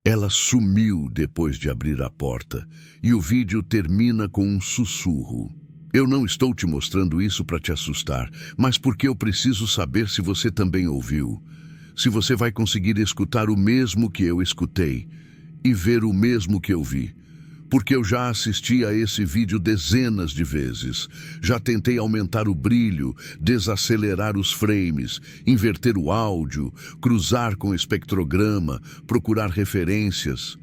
Ela sumiu depois de abrir a porta e o vídeo termina com um sussurro. Eu não estou te mostrando isso para te assustar, mas porque eu preciso saber se você também ouviu. Se você vai conseguir escutar o mesmo que eu escutei e ver o mesmo que eu vi. Porque eu já assisti a esse vídeo dezenas de vezes. Já tentei aumentar o brilho, desacelerar os frames, inverter o áudio, cruzar com o espectrograma, procurar referências.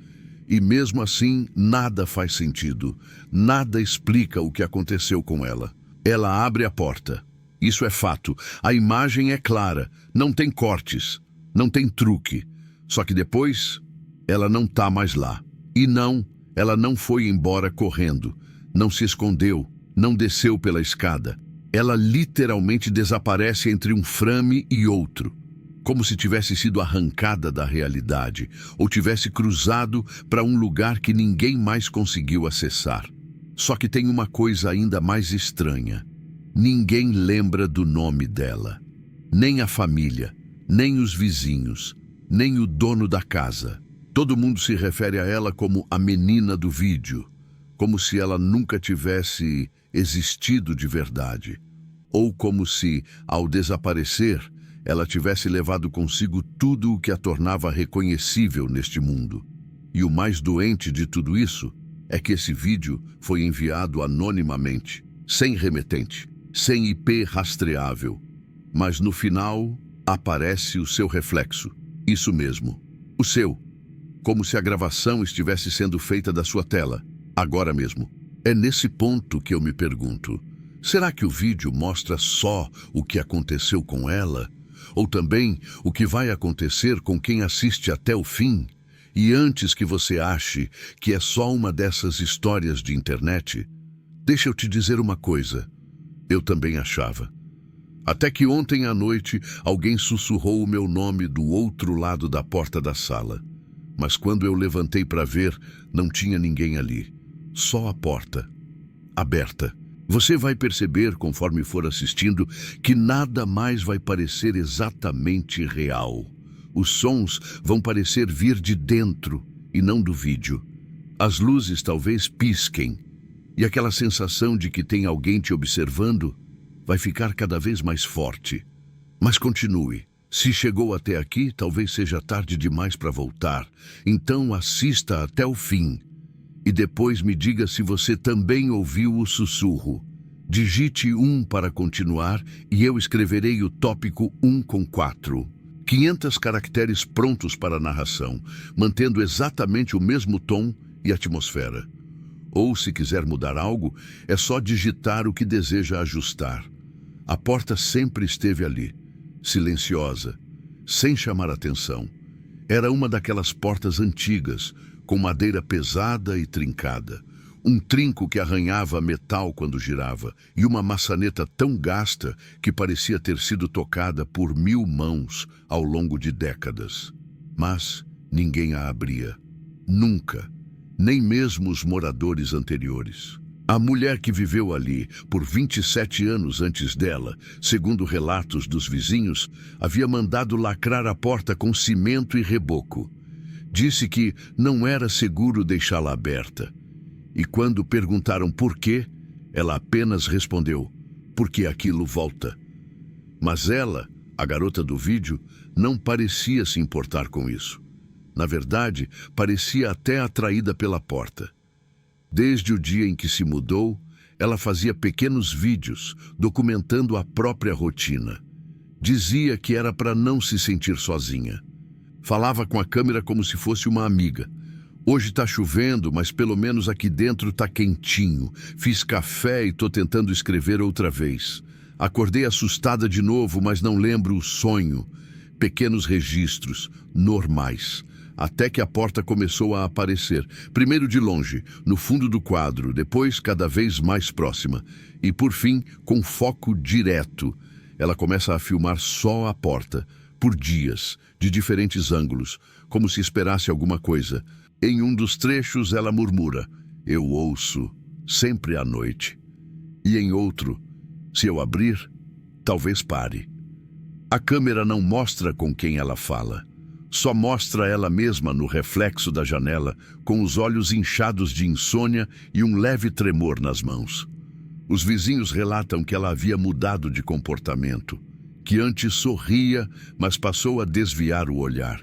E mesmo assim, nada faz sentido. Nada explica o que aconteceu com ela. Ela abre a porta. Isso é fato. A imagem é clara. Não tem cortes. Não tem truque. Só que depois, ela não tá mais lá. E não, ela não foi embora correndo. Não se escondeu. Não desceu pela escada. Ela literalmente desaparece entre um frame e outro. Como se tivesse sido arrancada da realidade, ou tivesse cruzado para um lugar que ninguém mais conseguiu acessar. Só que tem uma coisa ainda mais estranha. Ninguém lembra do nome dela. Nem a família, nem os vizinhos, nem o dono da casa. Todo mundo se refere a ela como a menina do vídeo, como se ela nunca tivesse existido de verdade. Ou como se, ao desaparecer, ela tivesse levado consigo tudo o que a tornava reconhecível neste mundo. E o mais doente de tudo isso é que esse vídeo foi enviado anonimamente, sem remetente, sem IP rastreável. Mas no final aparece o seu reflexo. Isso mesmo, o seu. Como se a gravação estivesse sendo feita da sua tela, agora mesmo. É nesse ponto que eu me pergunto, será que o vídeo mostra só o que aconteceu com ela? Ou também o que vai acontecer com quem assiste até o fim? E antes que você ache que é só uma dessas histórias de internet, deixa eu te dizer uma coisa. Eu também achava. Até que ontem à noite alguém sussurrou o meu nome do outro lado da porta da sala. Mas quando eu levantei para ver, não tinha ninguém ali. Só a porta, aberta. Você vai perceber, conforme for assistindo, que nada mais vai parecer exatamente real. Os sons vão parecer vir de dentro e não do vídeo. As luzes talvez pisquem. E aquela sensação de que tem alguém te observando vai ficar cada vez mais forte. Mas continue. Se chegou até aqui, talvez seja tarde demais para voltar. Então assista até o fim. E depois me diga se você também ouviu o sussurro. Digite 1 para continuar e eu escreverei o tópico 1 com 4. 500 caracteres prontos para a narração, mantendo exatamente o mesmo tom e atmosfera. Ou, se quiser mudar algo, é só digitar o que deseja ajustar. A porta sempre esteve ali, silenciosa, sem chamar atenção. Era uma daquelas portas antigas, com madeira pesada e trincada. Um trinco que arranhava metal quando girava, e uma maçaneta tão gasta que parecia ter sido tocada por 1000 mãos ao longo de décadas. Mas ninguém a abria. Nunca. Nem mesmo os moradores anteriores. A mulher que viveu ali por 27 anos antes dela, segundo relatos dos vizinhos, havia mandado lacrar a porta com cimento e reboco. Disse que não era seguro deixá-la aberta. E quando perguntaram por quê, ela apenas respondeu, porque aquilo volta. Mas ela, a garota do vídeo, não parecia se importar com isso. Na verdade, parecia até atraída pela porta. Desde o dia em que se mudou, ela fazia pequenos vídeos, documentando a própria rotina. Dizia que era para não se sentir sozinha. Falava com a câmera como se fosse uma amiga. Hoje tá chovendo, mas pelo menos aqui dentro tá quentinho. Fiz café e tô tentando escrever outra vez. Acordei assustada de novo, mas não lembro o sonho. Pequenos registros, normais. Até que a porta começou a aparecer. Primeiro de longe, no fundo do quadro, depois cada vez mais próxima. E por fim, com foco direto. Ela começa a filmar só a porta, por dias, de diferentes ângulos, como se esperasse alguma coisa. Em um dos trechos ela murmura, eu ouço, sempre à noite. E em outro, se eu abrir, talvez pare. A câmera não mostra com quem ela fala. Só mostra ela mesma no reflexo da janela, com os olhos inchados de insônia e um leve tremor nas mãos. Os vizinhos relatam que ela havia mudado de comportamento, que antes sorria, mas passou a desviar o olhar,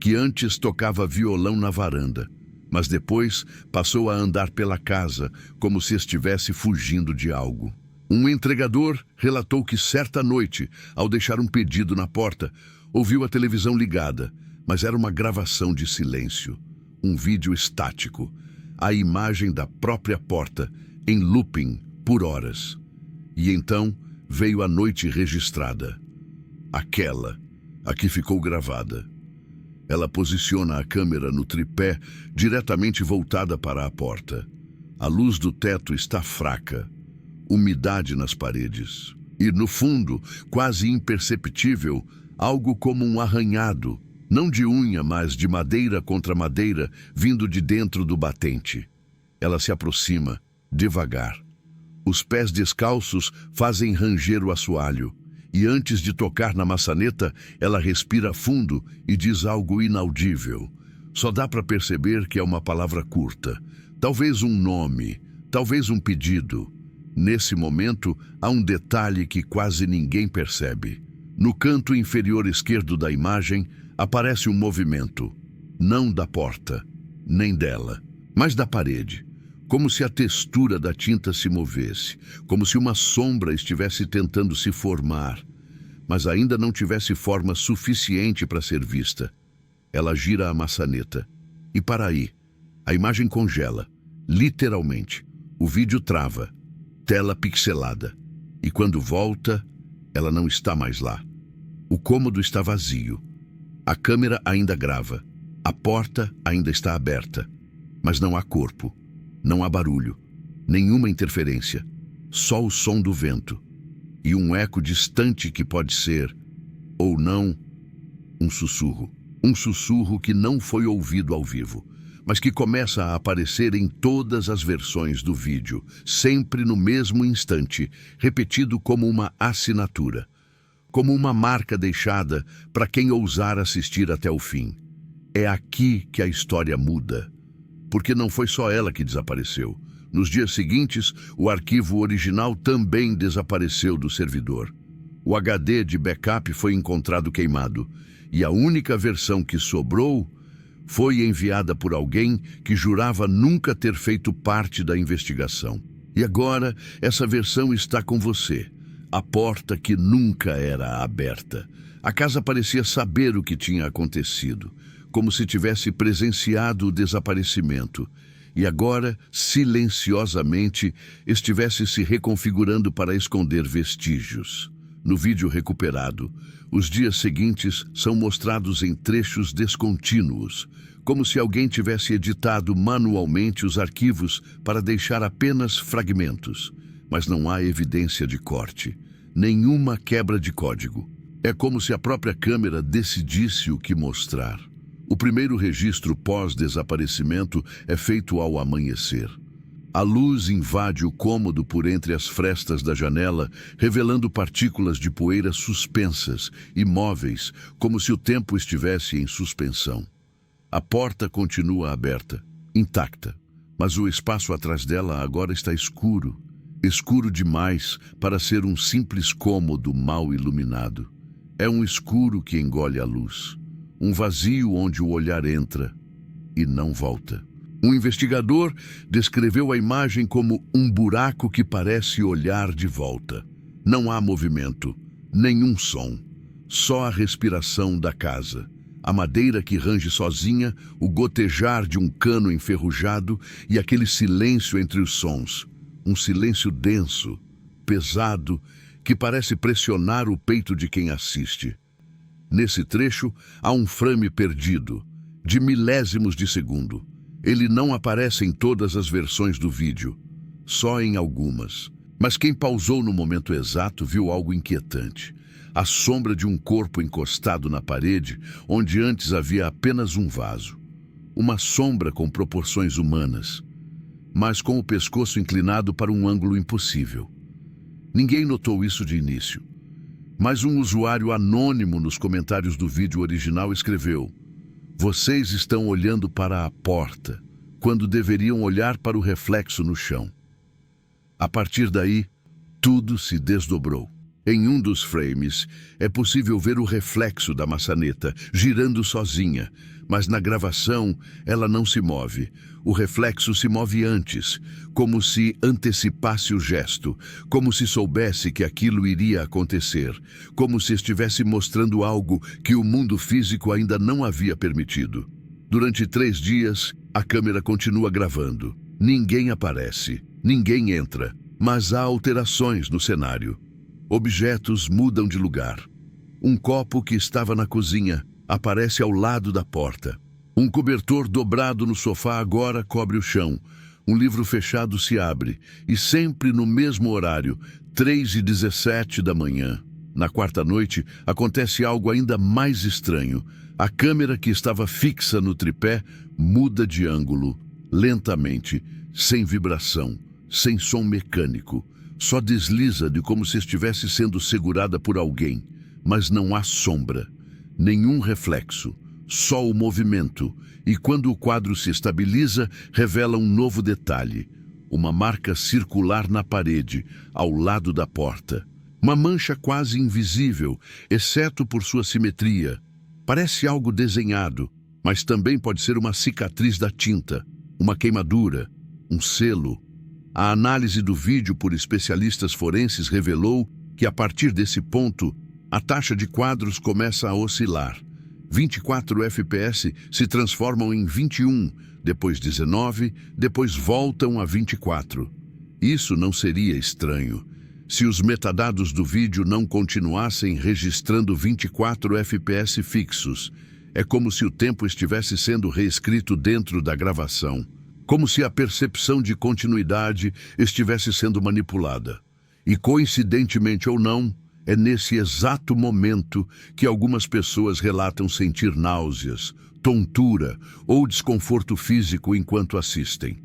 que antes tocava violão na varanda, mas depois passou a andar pela casa como se estivesse fugindo de algo. Um entregador relatou que certa noite, ao deixar um pedido na porta, ouviu a televisão ligada, mas era uma gravação de silêncio, um vídeo estático, a imagem da própria porta, em looping por horas. E então veio a noite registrada. Aquela, a que ficou gravada. Ela posiciona a câmera no tripé, diretamente voltada para a porta. A luz do teto está fraca, umidade nas paredes. E no fundo, quase imperceptível, algo como um arranhado, não de unha, mas de madeira contra madeira, vindo de dentro do batente. Ela se aproxima, devagar. Os pés descalços fazem ranger o assoalho, e antes de tocar na maçaneta, ela respira fundo e diz algo inaudível. Só dá para perceber que é uma palavra curta, talvez um nome, talvez um pedido. Nesse momento, há um detalhe que quase ninguém percebe. No canto inferior esquerdo da imagem, aparece um movimento, não da porta, nem dela, mas da parede, como se a textura da tinta se movesse, como se uma sombra estivesse tentando se formar, mas ainda não tivesse forma suficiente para ser vista. Ela gira a maçaneta, e para aí, a imagem congela, literalmente. O vídeo trava, tela pixelada, e quando volta, ela não está mais lá. O cômodo está vazio. A câmera ainda grava. A porta ainda está aberta. Mas não há corpo. Não há barulho. Nenhuma interferência. Só o som do vento. E um eco distante que pode ser, ou não, um sussurro. Um sussurro que não foi ouvido ao vivo, mas que começa a aparecer em todas as versões do vídeo, sempre no mesmo instante, repetido como uma assinatura, como uma marca deixada para quem ousar assistir até o fim. É aqui que a história muda, porque não foi só ela que desapareceu. Nos dias seguintes, o arquivo original também desapareceu do servidor. O HD de backup foi encontrado queimado, e a única versão que sobrou foi enviada por alguém que jurava nunca ter feito parte da investigação. E agora, essa versão está com você. A porta que nunca era aberta. A casa parecia saber o que tinha acontecido, como se tivesse presenciado o desaparecimento, e agora, silenciosamente, estivesse se reconfigurando para esconder vestígios. No vídeo recuperado, os dias seguintes são mostrados em trechos descontínuos, como se alguém tivesse editado manualmente os arquivos para deixar apenas fragmentos. Mas não há evidência de corte, nenhuma quebra de código. É como se a própria câmera decidisse o que mostrar. O primeiro registro pós-desaparecimento é feito ao amanhecer. A luz invade o cômodo por entre as frestas da janela, revelando partículas de poeira suspensas, imóveis, como se o tempo estivesse em suspensão. A porta continua aberta, intacta, mas o espaço atrás dela agora está escuro. Escuro demais para ser um simples cômodo mal iluminado. É um escuro que engole a luz. Um vazio onde o olhar entra e não volta. Um investigador descreveu a imagem como um buraco que parece olhar de volta. Não há movimento, nenhum som, só a respiração da casa. A madeira que range sozinha, o gotejar de um cano enferrujado e aquele silêncio entre os sons. Um silêncio denso, pesado, que parece pressionar o peito de quem assiste. Nesse trecho, há um frame perdido, de milésimos de segundo. Ele não aparece em todas as versões do vídeo, só em algumas. Mas quem pausou no momento exato viu algo inquietante. A sombra de um corpo encostado na parede, onde antes havia apenas um vaso. Uma sombra com proporções humanas, mas com o pescoço inclinado para um ângulo impossível. Ninguém notou isso de início. Mas um usuário anônimo nos comentários do vídeo original escreveu: Vocês estão olhando para a porta, quando deveriam olhar para o reflexo no chão. A partir daí, tudo se desdobrou. Em um dos frames, é possível ver o reflexo da maçaneta, girando sozinha, mas na gravação ela não se move. O reflexo se move antes, como se antecipasse o gesto, como se soubesse que aquilo iria acontecer, como se estivesse mostrando algo que o mundo físico ainda não havia permitido. Durante 3 dias, a câmera continua gravando. Ninguém aparece, ninguém entra, mas há alterações no cenário. Objetos mudam de lugar. Um copo que estava na cozinha aparece ao lado da porta. Um cobertor dobrado no sofá agora cobre o chão. Um livro fechado se abre, e sempre no mesmo horário, 3h17 da manhã. Na quarta noite, acontece algo ainda mais estranho. A câmera que estava fixa no tripé muda de ângulo, lentamente, sem vibração, sem som mecânico. Só desliza de como se estivesse sendo segurada por alguém, mas não há sombra, nenhum reflexo, só o movimento, e quando o quadro se estabiliza, revela um novo detalhe, uma marca circular na parede, ao lado da porta. Uma mancha quase invisível, exceto por sua simetria. Parece algo desenhado, mas também pode ser uma cicatriz da tinta, uma queimadura, um selo. A análise do vídeo por especialistas forenses revelou que, a partir desse ponto, a taxa de quadros começa a oscilar. 24 FPS se transformam em 21, depois 19, depois voltam a 24. Isso não seria estranho se os metadados do vídeo não continuassem registrando 24 FPS fixos. É como se o tempo estivesse sendo reescrito dentro da gravação. Como se a percepção de continuidade estivesse sendo manipulada. E, coincidentemente ou não, é nesse exato momento que algumas pessoas relatam sentir náuseas, tontura ou desconforto físico enquanto assistem.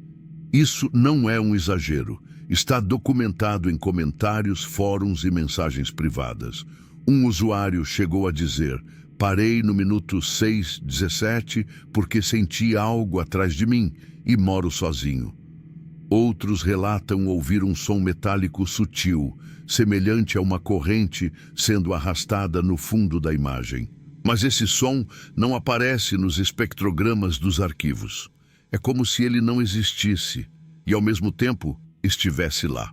Isso não é um exagero. Está documentado em comentários, fóruns e mensagens privadas. Um usuário chegou a dizer: "Parei no minuto 6:17 porque senti algo atrás de mim e moro sozinho." Outros relatam ouvir um som metálico sutil, semelhante a uma corrente sendo arrastada no fundo da imagem. Mas esse som não aparece nos espectrogramas dos arquivos. É como se ele não existisse e, ao mesmo tempo, estivesse lá.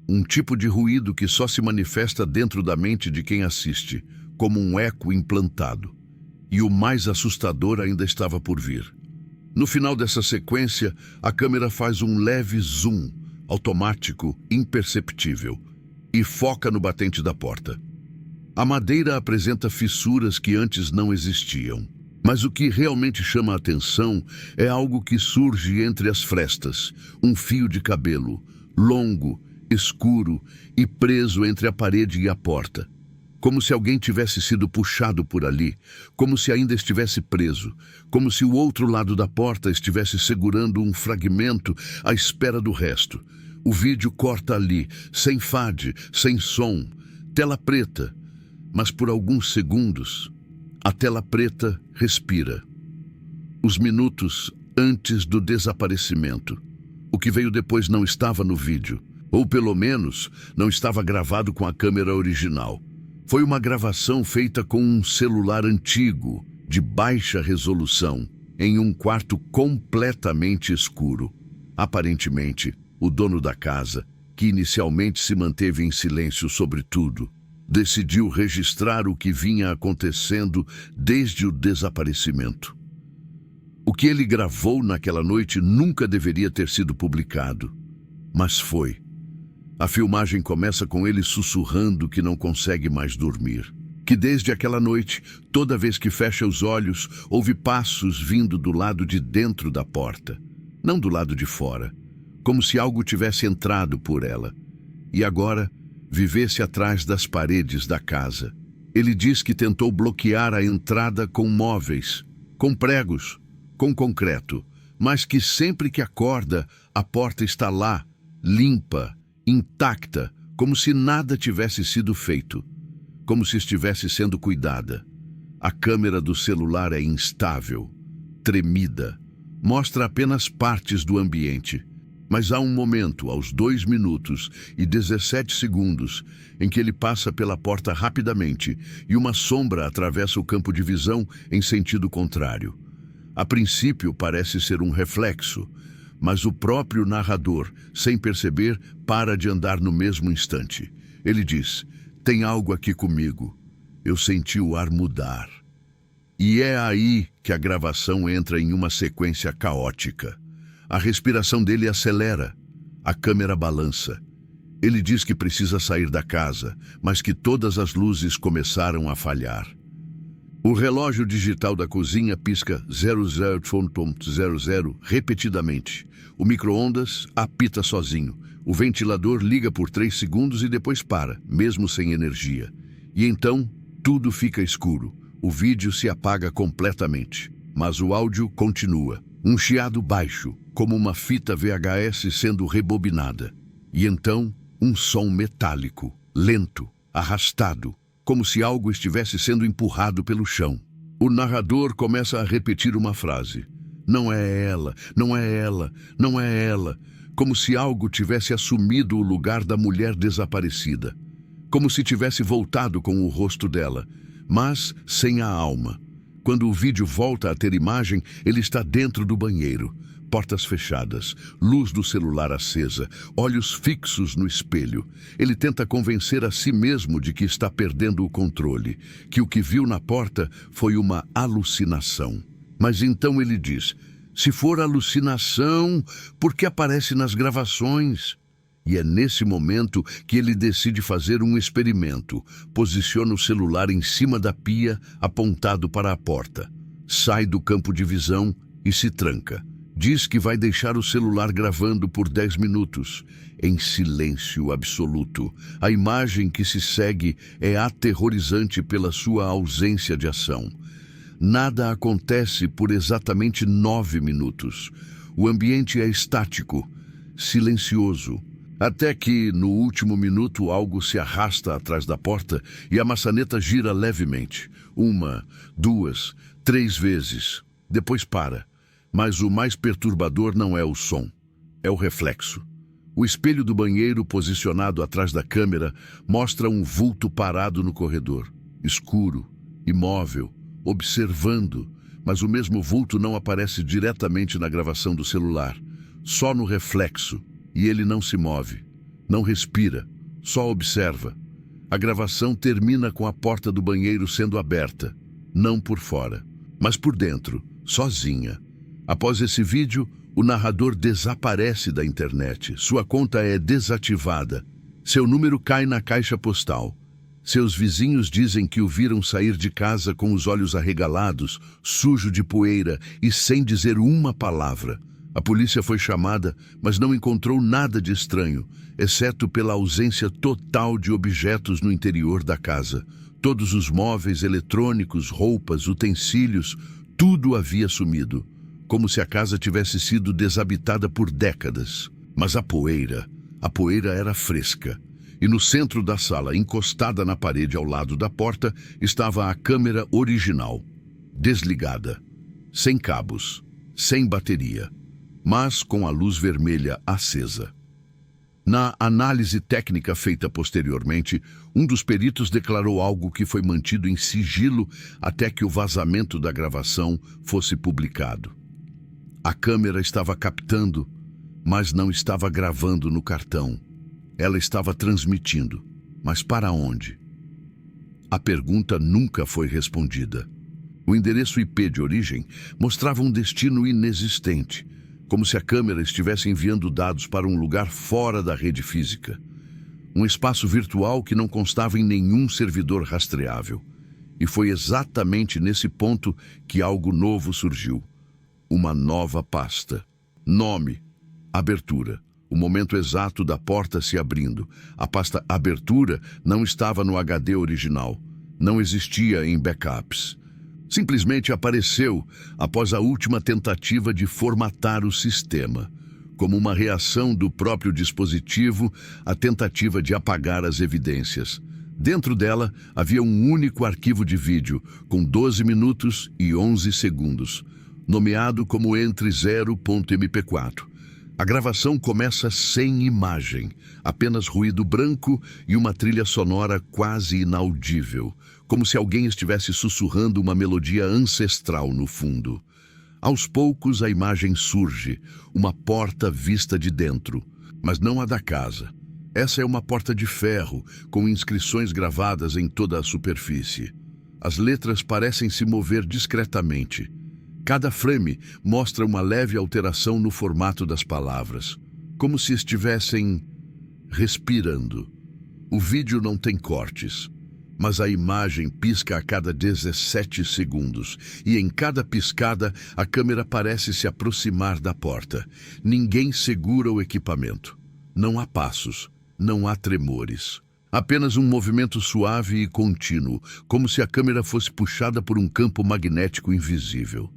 Um tipo de ruído que só se manifesta dentro da mente de quem assiste, como um eco implantado. E o mais assustador ainda estava por vir. No final dessa sequência, a câmera faz um leve zoom, automático, imperceptível, e foca no batente da porta. A madeira apresenta fissuras que antes não existiam. Mas o que realmente chama a atenção é algo que surge entre as frestas, um fio de cabelo, longo, escuro e preso entre a parede e a porta. Como se alguém tivesse sido puxado por ali, como se ainda estivesse preso, como se o outro lado da porta estivesse segurando um fragmento à espera do resto. O vídeo corta ali, sem fade, sem som, tela preta, mas por alguns segundos, a tela preta respira. Os minutos antes do desaparecimento. O que veio depois não estava no vídeo, ou pelo menos não estava gravado com a câmera original. Foi uma gravação feita com um celular antigo, de baixa resolução, em um quarto completamente escuro. Aparentemente, o dono da casa, que inicialmente se manteve em silêncio sobre tudo, decidiu registrar o que vinha acontecendo desde o desaparecimento. O que ele gravou naquela noite nunca deveria ter sido publicado, mas foi. A filmagem começa com ele sussurrando que não consegue mais dormir. Que desde aquela noite, toda vez que fecha os olhos, ouve passos vindo do lado de dentro da porta, não do lado de fora, como se algo tivesse entrado por ela. E agora, vivesse atrás das paredes da casa. Ele diz que tentou bloquear a entrada com móveis, com pregos, com concreto, mas que sempre que acorda, a porta está lá, limpa, intacta, como se nada tivesse sido feito, como se estivesse sendo cuidada. A câmera do celular é instável, tremida, mostra apenas partes do ambiente. Mas há um momento, aos 2 minutos e 17 segundos, em que ele passa pela porta rapidamente e uma sombra atravessa o campo de visão em sentido contrário. A princípio parece ser um reflexo, mas o próprio narrador, sem perceber, para de andar no mesmo instante. Ele diz: "Tem algo aqui comigo. Eu senti o ar mudar." E é aí que a gravação entra em uma sequência caótica. A respiração dele acelera, a câmera balança. Ele diz que precisa sair da casa, mas que todas as luzes começaram a falhar. O relógio digital da cozinha pisca 00.00 repetidamente. O micro-ondas apita sozinho. O ventilador liga por 3 segundos e depois para, mesmo sem energia. E então, tudo fica escuro. O vídeo se apaga completamente, mas o áudio continua. Um chiado baixo, como uma fita VHS sendo rebobinada. E então, um som metálico, lento, arrastado, como se algo estivesse sendo empurrado pelo chão. O narrador começa a repetir uma frase. "Não é ela, não é ela, não é ela", como se algo tivesse assumido o lugar da mulher desaparecida. Como se tivesse voltado com o rosto dela, mas sem a alma. Quando o vídeo volta a ter imagem, ele está dentro do banheiro. Portas fechadas, luz do celular acesa, olhos fixos no espelho. Ele tenta convencer a si mesmo de que está perdendo o controle, que o que viu na porta foi uma alucinação. Mas então ele diz: "Se for alucinação, por que aparece nas gravações?" E é nesse momento que ele decide fazer um experimento. Posiciona o celular em cima da pia, apontado para a porta. Sai do campo de visão e se tranca. Diz que vai deixar o celular gravando por 10 minutos, em silêncio absoluto. A imagem que se segue é aterrorizante pela sua ausência de ação. Nada acontece por exatamente 9 minutos. O ambiente é estático, silencioso. Até que, no último minuto, algo se arrasta atrás da porta e a maçaneta gira levemente. 1, 2, 3 vezes. Depois para. Mas o mais perturbador não é o som, é o reflexo. O espelho do banheiro, posicionado atrás da câmera, mostra um vulto parado no corredor. Escuro, imóvel, observando, mas o mesmo vulto não aparece diretamente na gravação do celular. Só no reflexo. E ele não se move, não respira, só observa. A gravação termina com a porta do banheiro sendo aberta, não por fora, mas por dentro, sozinha. Após esse vídeo, o narrador desaparece da internet. Sua conta é desativada. Seu número cai na caixa postal. Seus vizinhos dizem que o viram sair de casa com os olhos arregalados, sujo de poeira e sem dizer uma palavra. A polícia foi chamada, mas não encontrou nada de estranho, exceto pela ausência total de objetos no interior da casa. Todos os móveis eletrônicos, roupas, utensílios, tudo havia sumido, como se a casa tivesse sido desabitada por décadas. Mas a poeira era fresca. E no centro da sala, encostada na parede ao lado da porta, estava a câmera original, desligada, sem cabos, sem bateria, mas com a luz vermelha acesa. Na análise técnica feita posteriormente, um dos peritos declarou algo que foi mantido em sigilo até que o vazamento da gravação fosse publicado. A câmera estava captando, mas não estava gravando no cartão. Ela estava transmitindo, mas para onde? A pergunta nunca foi respondida. O endereço IP de origem mostrava um destino inexistente, como se a câmera estivesse enviando dados para um lugar fora da rede física. Um espaço virtual que não constava em nenhum servidor rastreável. E foi exatamente nesse ponto que algo novo surgiu. Uma nova pasta. Nome: abertura. O momento exato da porta se abrindo. A pasta abertura não estava no HD original. Não existia em backups. Simplesmente apareceu após a última tentativa de formatar o sistema, como uma reação do próprio dispositivo à tentativa de apagar as evidências. Dentro dela havia um único arquivo de vídeo, com 12 minutos e 11 segundos, nomeado como entre 0.mp4. A gravação começa sem imagem, apenas ruído branco e uma trilha sonora quase inaudível, como se alguém estivesse sussurrando uma melodia ancestral no fundo. Aos poucos a imagem surge, uma porta vista de dentro, mas não a da casa. Essa é uma porta de ferro, com inscrições gravadas em toda a superfície. As letras parecem se mover discretamente. Cada frame mostra uma leve alteração no formato das palavras, como se estivessem respirando. O vídeo não tem cortes, mas a imagem pisca a cada 17 segundos, e em cada piscada a câmera parece se aproximar da porta. Ninguém segura o equipamento. Não há passos. Não há tremores. Apenas um movimento suave e contínuo, como se a câmera fosse puxada por um campo magnético invisível.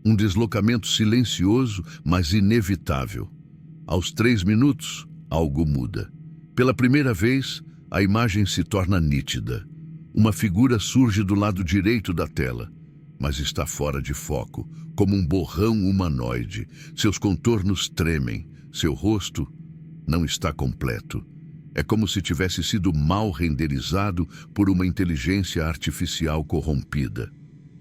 Um deslocamento silencioso, mas inevitável. Aos 3 minutos, algo muda. Pela primeira vez, a imagem se torna nítida. Uma figura surge do lado direito da tela, mas está fora de foco, como um borrão humanoide. Seus contornos tremem. Seu rosto não está completo. É como se tivesse sido mal renderizado por uma inteligência artificial corrompida.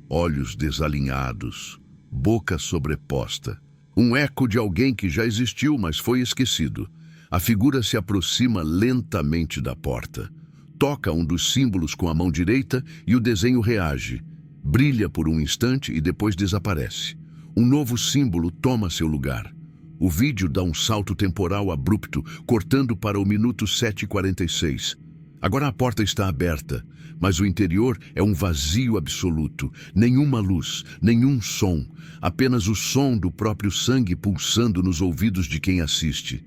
Olhos desalinhados, boca sobreposta. Um eco de alguém que já existiu, mas foi esquecido. A figura se aproxima lentamente da porta. Toca um dos símbolos com a mão direita e o desenho reage. Brilha por um instante e depois desaparece. Um novo símbolo toma seu lugar. O vídeo dá um salto temporal abrupto, cortando para o minuto 7:46. Agora a porta está aberta, mas o interior é um vazio absoluto. Nenhuma luz, nenhum som, apenas o som do próprio sangue pulsando nos ouvidos de quem assiste.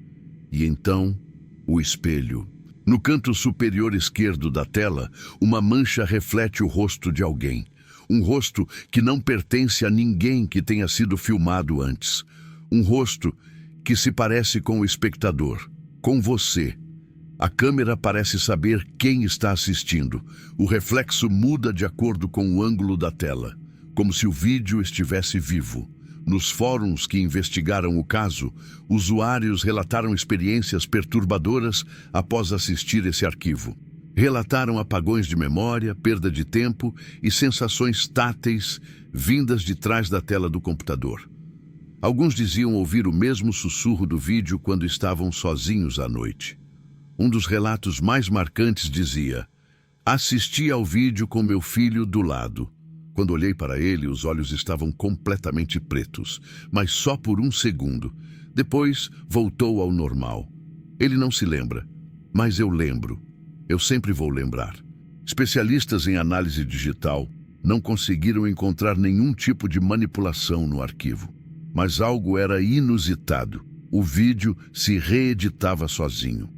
E então, o espelho. No canto superior esquerdo da tela, uma mancha reflete o rosto de alguém. Um rosto que não pertence a ninguém que tenha sido filmado antes. Um rosto que se parece com o espectador, com você. A câmera parece saber quem está assistindo. O reflexo muda de acordo com o ângulo da tela, como se o vídeo estivesse vivo. Nos fóruns que investigaram o caso, usuários relataram experiências perturbadoras após assistir esse arquivo. Relataram apagões de memória, perda de tempo e sensações táteis vindas de trás da tela do computador. Alguns diziam ouvir o mesmo sussurro do vídeo quando estavam sozinhos à noite. Um dos relatos mais marcantes dizia: "Assisti ao vídeo com meu filho do lado. Quando olhei para ele, os olhos estavam completamente pretos, mas só por um segundo. Depois, voltou ao normal. Ele não se lembra, mas eu lembro. Eu sempre vou lembrar." Especialistas em análise digital não conseguiram encontrar nenhum tipo de manipulação no arquivo. Mas algo era inusitado. O vídeo se reeditava sozinho.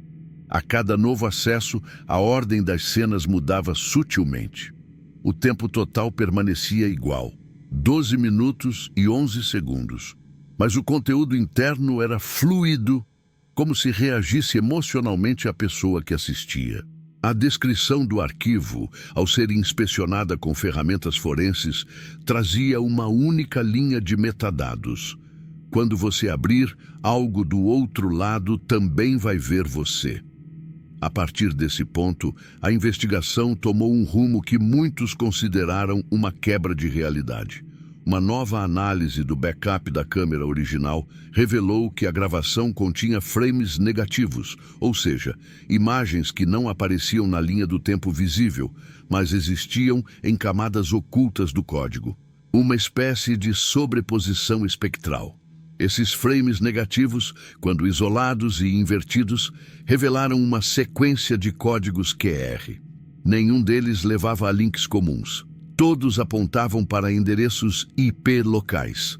A cada novo acesso, a ordem das cenas mudava sutilmente. O tempo total permanecia igual, 12 minutos e 11 segundos. Mas o conteúdo interno era fluido, como se reagisse emocionalmente à pessoa que assistia. A descrição do arquivo, ao ser inspecionada com ferramentas forenses, trazia uma única linha de metadados. Quando você abrir, algo do outro lado também vai ver você. A partir desse ponto, a investigação tomou um rumo que muitos consideraram uma quebra de realidade. Uma nova análise do backup da câmera original revelou que a gravação continha frames negativos, ou seja, imagens que não apareciam na linha do tempo visível, mas existiam em camadas ocultas do código. Uma espécie de sobreposição espectral. Esses frames negativos, quando isolados e invertidos, revelaram uma sequência de códigos QR. Nenhum deles levava a links comuns. Todos apontavam para endereços IP locais,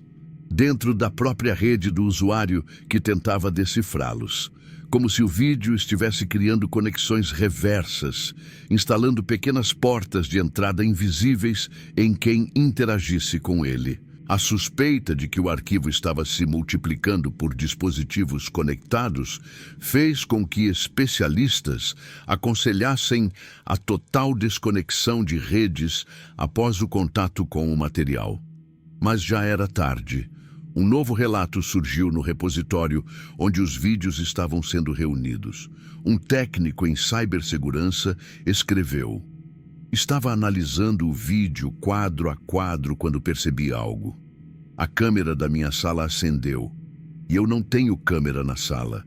dentro da própria rede do usuário que tentava decifrá-los, como se o vídeo estivesse criando conexões reversas, instalando pequenas portas de entrada invisíveis em quem interagisse com ele. A suspeita de que o arquivo estava se multiplicando por dispositivos conectados fez com que especialistas aconselhassem a total desconexão de redes após o contato com o material. Mas já era tarde. Um novo relato surgiu no repositório onde os vídeos estavam sendo reunidos. Um técnico em cibersegurança escreveu: "Estava analisando o vídeo quadro a quadro quando percebi algo. A câmera da minha sala acendeu, e eu não tenho câmera na sala."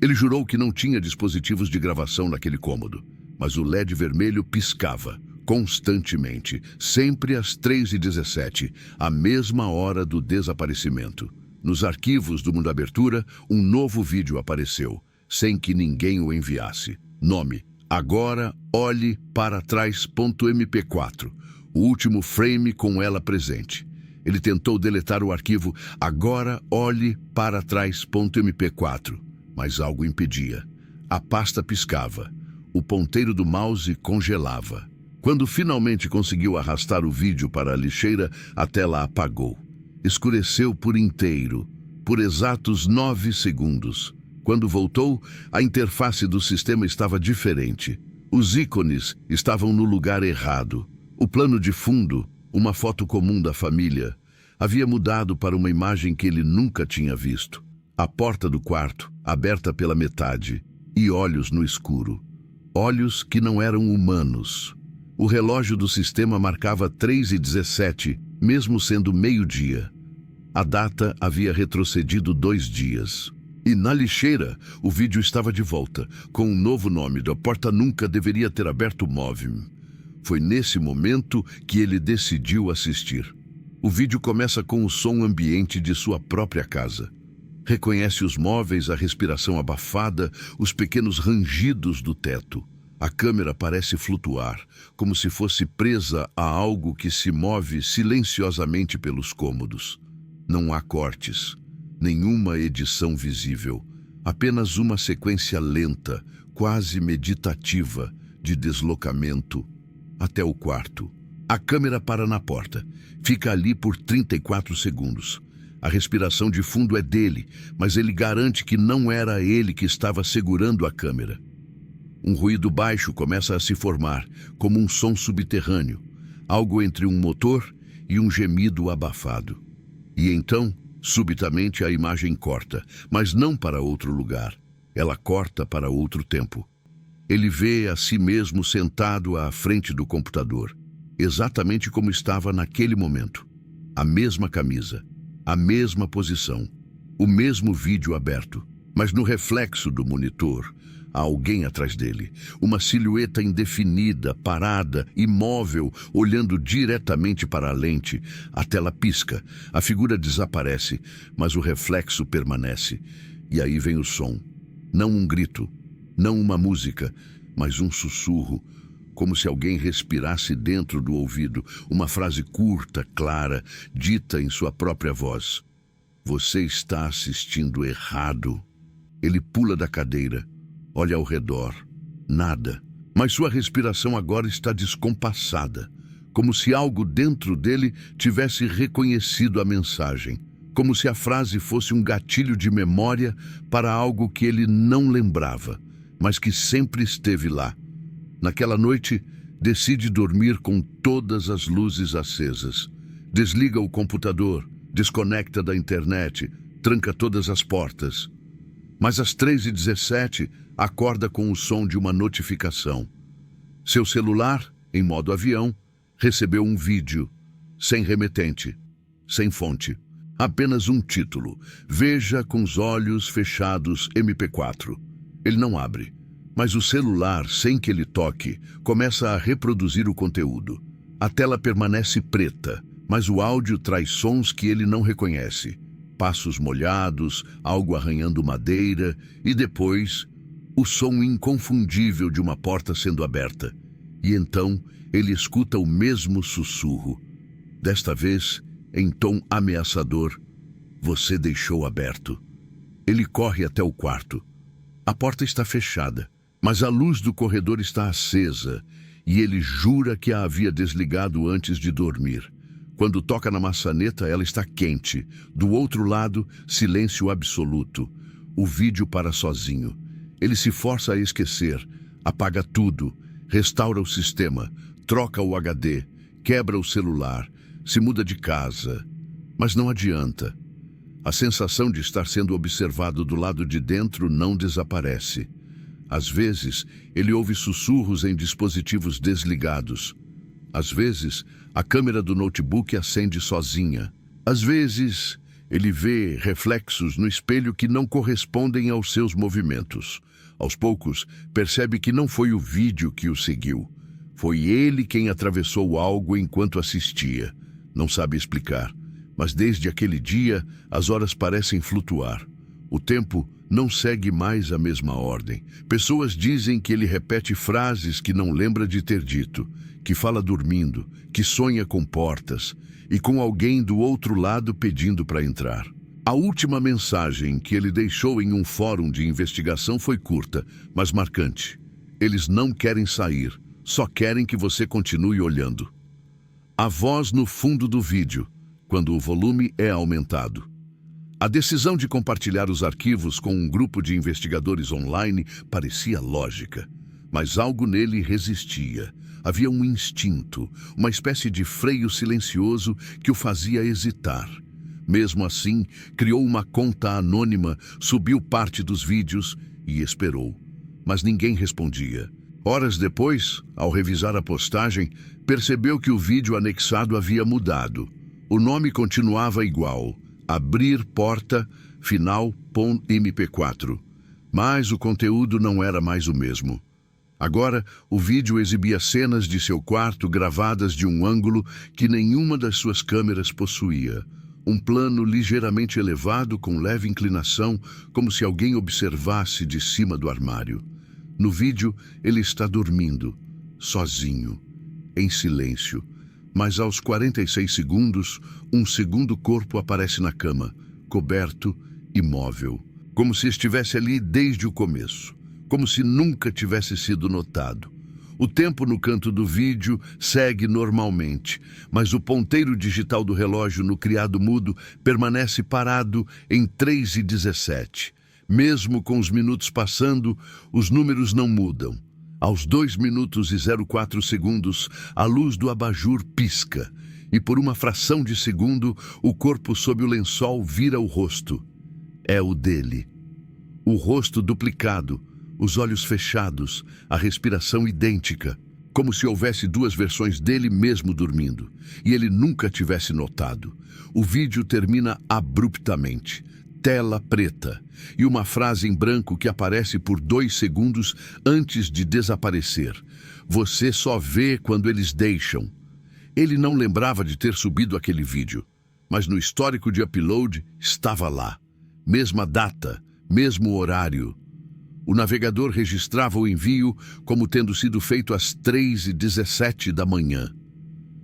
Ele jurou que não tinha dispositivos de gravação naquele cômodo, mas o LED vermelho piscava constantemente, sempre às 3h17, a mesma hora do desaparecimento. Nos arquivos do Mundo Abertura, um novo vídeo apareceu, sem que ninguém o enviasse. Nome: Agora olhe para trás.mp4, o último frame com ela presente. Ele tentou deletar o arquivo Agora olhe para trás.mp4, mas algo impedia. A pasta piscava, o ponteiro do mouse congelava. Quando finalmente conseguiu arrastar o vídeo para a lixeira, a tela apagou. Escureceu por inteiro, por exatos 9 segundos. Quando voltou, a interface do sistema estava diferente. Os ícones estavam no lugar errado. O plano de fundo, uma foto comum da família, havia mudado para uma imagem que ele nunca tinha visto. A porta do quarto, aberta pela metade, e olhos no escuro. Olhos que não eram humanos. O relógio do sistema marcava 3h17, mesmo sendo meio-dia. A data havia retrocedido 2 dias. E na lixeira, o vídeo estava de volta, com um novo nome: "A porta nunca deveria ter aberto móvel." Foi nesse momento que ele decidiu assistir. O vídeo começa com o som ambiente de sua própria casa. Reconhece os móveis, a respiração abafada, os pequenos rangidos do teto. A câmera parece flutuar, como se fosse presa a algo que se move silenciosamente pelos cômodos. Não há cortes, nenhuma edição visível, apenas uma sequência lenta, quase meditativa, de deslocamento até o quarto. A câmera para na porta. Fica ali por 34 segundos. A respiração de fundo é dele, mas ele garante que não era ele que estava segurando a câmera. Um ruído baixo começa a se formar, como um som subterrâneo, algo entre um motor e um gemido abafado. E então, subitamente, a imagem corta, mas não para outro lugar. Ela corta para outro tempo. Ele vê a si mesmo sentado à frente do computador, exatamente como estava naquele momento. A mesma camisa, a mesma posição, o mesmo vídeo aberto, mas no reflexo do monitor, há alguém atrás dele, uma silhueta indefinida, parada, imóvel, olhando diretamente para a lente. A tela pisca, a figura desaparece, mas o reflexo permanece. E aí vem o som. Não um grito, não uma música, mas um sussurro, como se alguém respirasse dentro do ouvido, uma frase curta, clara, dita em sua própria voz. "Você está assistindo errado." Ele pula da cadeira. Olha ao redor. Nada. Mas sua respiração agora está descompassada, como se algo dentro dele tivesse reconhecido a mensagem, como se a frase fosse um gatilho de memória para algo que ele não lembrava, mas que sempre esteve lá. Naquela noite, decide dormir com todas as luzes acesas. Desliga o computador, desconecta da internet, tranca todas as portas. Mas às 3h17, acorda com o som de uma notificação. Seu celular, em modo avião, recebeu um vídeo, sem remetente, sem fonte. Apenas um título: "Veja com os olhos fechados MP4. Ele não abre, mas o celular, sem que ele toque, começa a reproduzir o conteúdo. A tela permanece preta, mas o áudio traz sons que ele não reconhece. Passos molhados, algo arranhando madeira e depois o som inconfundível de uma porta sendo aberta. E então ele escuta o mesmo sussurro, desta vez em tom ameaçador: "Você deixou aberto." Ele corre até o quarto. A porta está fechada, mas a luz do corredor está acesa e ele jura que a havia desligado antes de dormir. Quando toca na maçaneta, ela está quente. Do outro lado, silêncio absoluto. O vídeo para sozinho. Ele se força a esquecer, apaga tudo, restaura o sistema, troca o HD, quebra o celular, se muda de casa. Mas não adianta. A sensação de estar sendo observado do lado de dentro não desaparece. Às vezes, ele ouve sussurros em dispositivos desligados. Às vezes, a câmera do notebook acende sozinha. Às vezes, ele vê reflexos no espelho que não correspondem aos seus movimentos. Aos poucos, percebe que não foi o vídeo que o seguiu. Foi ele quem atravessou algo enquanto assistia. Não sabe explicar, mas desde aquele dia, as horas parecem flutuar. O tempo não segue mais a mesma ordem. Pessoas dizem que ele repete frases que não lembra de ter dito, que fala dormindo, que sonha com portas e com alguém do outro lado pedindo para entrar. A última mensagem que ele deixou em um fórum de investigação foi curta, mas marcante. Eles não querem sair, só querem que você continue olhando. A voz no fundo do vídeo, quando o volume é aumentado. A decisão de compartilhar os arquivos com um grupo de investigadores online parecia lógica, mas algo nele resistia. Havia um instinto, uma espécie de freio silencioso que o fazia hesitar. Mesmo assim, criou uma conta anônima, subiu parte dos vídeos e esperou. Mas ninguém respondia. Horas depois, ao revisar a postagem, percebeu que o vídeo anexado havia mudado. O nome continuava igual. Abrir porta, final.mp4. Mas o conteúdo não era mais o mesmo. Agora, o vídeo exibia cenas de seu quarto gravadas de um ângulo que nenhuma das suas câmeras possuía. Um plano ligeiramente elevado com leve inclinação, como se alguém observasse de cima do armário. No vídeo, ele está dormindo, sozinho, em silêncio. Mas aos 46 segundos, um segundo corpo aparece na cama, coberto, imóvel, como se estivesse ali desde o começo, como se nunca tivesse sido notado. O tempo no canto do vídeo segue normalmente, mas o ponteiro digital do relógio no criado mudo permanece parado em 3:17. Mesmo com os minutos passando, os números não mudam. Aos 2 minutos e 04 segundos, a luz do abajur pisca, e por uma fração de segundo, o corpo sob o lençol vira o rosto. É o dele. O rosto duplicado, os olhos fechados, a respiração idêntica, como se houvesse duas versões dele mesmo dormindo, e ele nunca tivesse notado. O vídeo termina abruptamente. Tela preta e uma frase em branco que aparece por 2 segundos antes de desaparecer. Você só vê quando eles deixam. Ele não lembrava de ter subido aquele vídeo, mas no histórico de upload estava lá. Mesma data, mesmo horário. O navegador registrava o envio como tendo sido feito às 3:17 da manhã.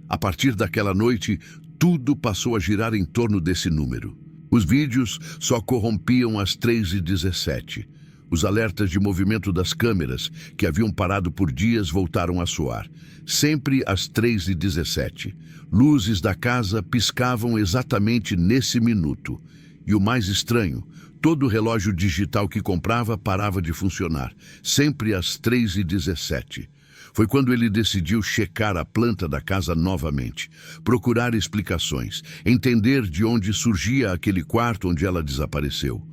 A partir daquela noite, tudo passou a girar em torno desse número. Os vídeos só corrompiam às 3:17. Os alertas de movimento das câmeras, que haviam parado por dias, voltaram a soar. Sempre às 3:17. Luzes da casa piscavam exatamente nesse minuto. E o mais estranho, todo relógio digital que comprava parava de funcionar. Sempre às 3:17. Foi quando ele decidiu checar a planta da casa novamente, procurar explicações, entender de onde surgia aquele quarto onde ela desapareceu.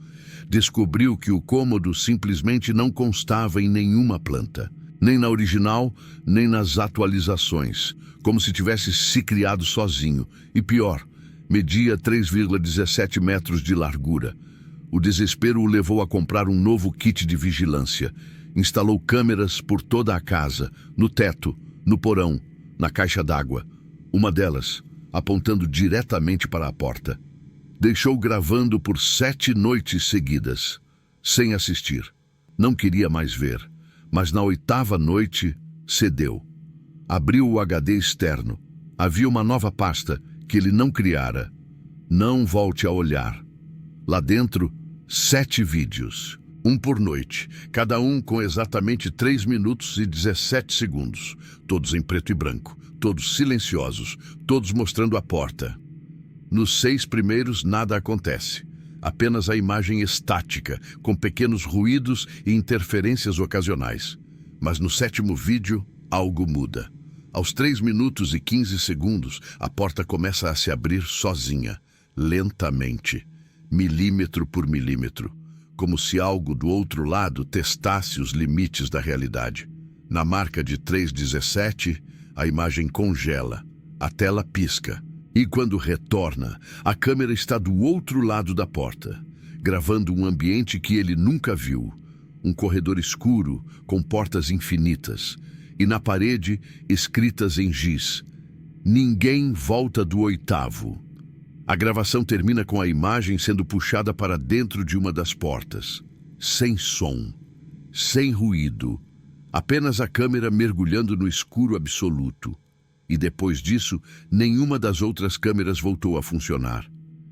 Descobriu que o cômodo simplesmente não constava em nenhuma planta, nem na original, nem nas atualizações, como se tivesse se criado sozinho. E pior, media 3,17 metros de largura. O desespero o levou a comprar um novo kit de vigilância. Instalou câmeras por toda a casa, no teto, no porão, na caixa d'água. Uma delas, apontando diretamente para a porta. Deixou gravando por 7 noites seguidas, sem assistir. Não queria mais ver, mas na 8ª noite, cedeu. Abriu o HD externo. Havia uma nova pasta que ele não criara. Não volte a olhar. Lá dentro, 7 vídeos. Um por noite, cada um com exatamente 3 minutos e 17 segundos, todos em preto e branco, todos silenciosos, todos mostrando a porta. Nos 6 primeiros nada acontece, apenas a imagem estática, com pequenos ruídos e interferências ocasionais. Mas no 7º vídeo, algo muda. Aos 3 minutos e 15 segundos, a porta começa a se abrir sozinha, lentamente, milímetro por milímetro, como se algo do outro lado testasse os limites da realidade. Na marca de 3:17, a imagem congela, a tela pisca, e quando retorna, a câmera está do outro lado da porta, gravando um ambiente que ele nunca viu, um corredor escuro com portas infinitas, e na parede, escritas em giz: "Ninguém volta do 8º". A gravação termina com a imagem sendo puxada para dentro de uma das portas, sem som, sem ruído, apenas a câmera mergulhando no escuro absoluto. E depois disso, nenhuma das outras câmeras voltou a funcionar.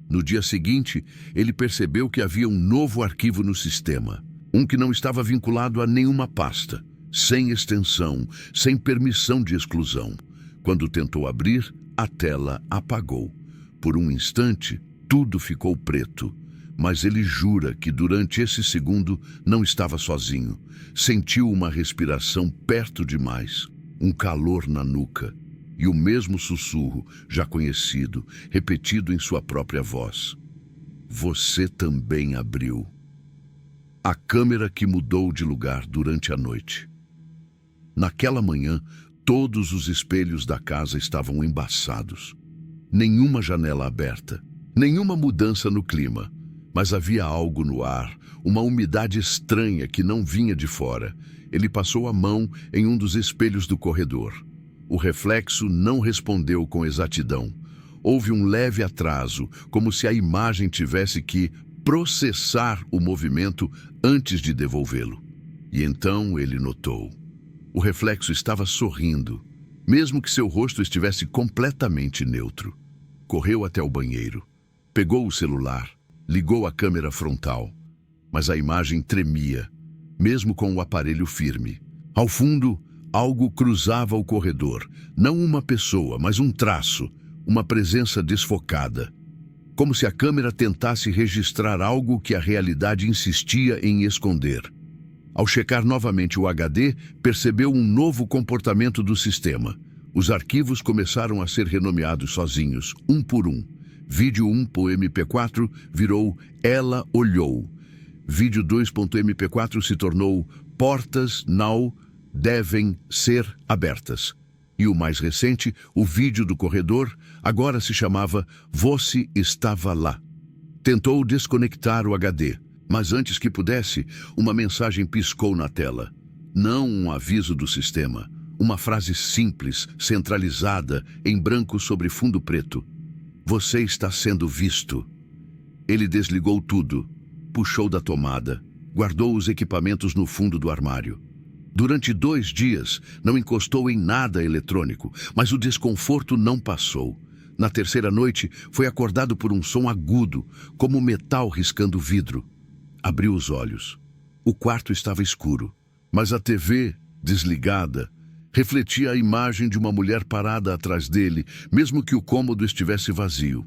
No dia seguinte, ele percebeu que havia um novo arquivo no sistema, um que não estava vinculado a nenhuma pasta, sem extensão, sem permissão de exclusão. Quando tentou abrir, a tela apagou. Por um instante, tudo ficou preto, mas ele jura que durante esse segundo não estava sozinho. Sentiu uma respiração perto demais, um calor na nuca e o mesmo sussurro, já conhecido, repetido em sua própria voz: "Você também abriu". A câmera que mudou de lugar durante a noite. Naquela manhã, todos os espelhos da casa estavam embaçados. Nenhuma janela aberta, nenhuma mudança no clima, mas havia algo no ar, uma umidade estranha que não vinha de fora. Ele passou a mão em um dos espelhos do corredor. O reflexo não respondeu com exatidão. Houve um leve atraso, como se a imagem tivesse que processar o movimento antes de devolvê-lo. E então ele notou. O reflexo estava sorrindo, mesmo que seu rosto estivesse completamente neutro. Correu até o banheiro, pegou o celular, ligou a câmera frontal, mas a imagem tremia, mesmo com o aparelho firme. Ao fundo, algo cruzava o corredor, não uma pessoa, mas um traço, uma presença desfocada, como se a câmera tentasse registrar algo que a realidade insistia em esconder. Ao checar novamente o HD, percebeu um novo comportamento do sistema. Os arquivos começaram a ser renomeados sozinhos, um por um. Vídeo 1.mp4 virou Ela Olhou. Vídeo 2.mp4 se tornou Portas Now Devem Ser Abertas. E o mais recente, o vídeo do corredor, agora se chamava Você Estava Lá. Tentou desconectar o HD, mas antes que pudesse, uma mensagem piscou na tela. Não um aviso do sistema, uma frase simples, centralizada, em branco sobre fundo preto. Você está sendo visto. Ele desligou tudo, puxou da tomada, guardou os equipamentos no fundo do armário. Durante 2 dias, não encostou em nada eletrônico, mas o desconforto não passou. Na terceira noite, foi acordado por um som agudo, como metal riscando vidro. Abriu os olhos. O quarto estava escuro, mas a TV, desligada, refletia a imagem de uma mulher parada atrás dele, mesmo que o cômodo estivesse vazio.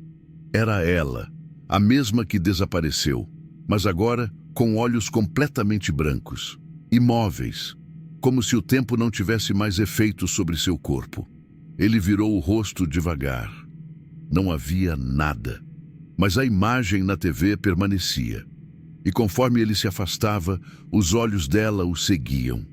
Era ela, a mesma que desapareceu, mas agora com olhos completamente brancos, imóveis, como se o tempo não tivesse mais efeito sobre seu corpo. Ele virou o rosto devagar. Não havia nada, mas a imagem na TV permanecia. E conforme ele se afastava, os olhos dela o seguiam.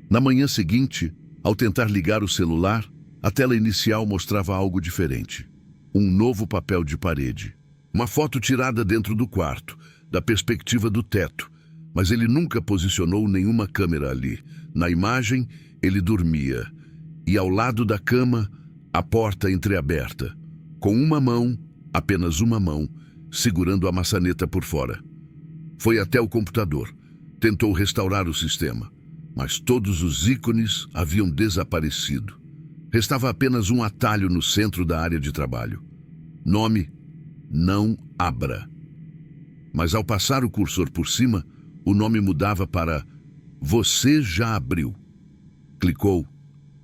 Na manhã seguinte, ao tentar ligar o celular, a tela inicial mostrava algo diferente. Um novo papel de parede. Uma foto tirada dentro do quarto, da perspectiva do teto, mas ele nunca posicionou nenhuma câmera ali. Na imagem, ele dormia, e ao lado da cama, a porta entreaberta, com uma mão, apenas uma mão, segurando a maçaneta por fora. Foi até o computador, tentou restaurar o sistema, mas todos os ícones haviam desaparecido. Restava apenas um atalho no centro da área de trabalho. Nome: Não Abra. Mas ao passar o cursor por cima, o nome mudava para Você Já Abriu. Clicou,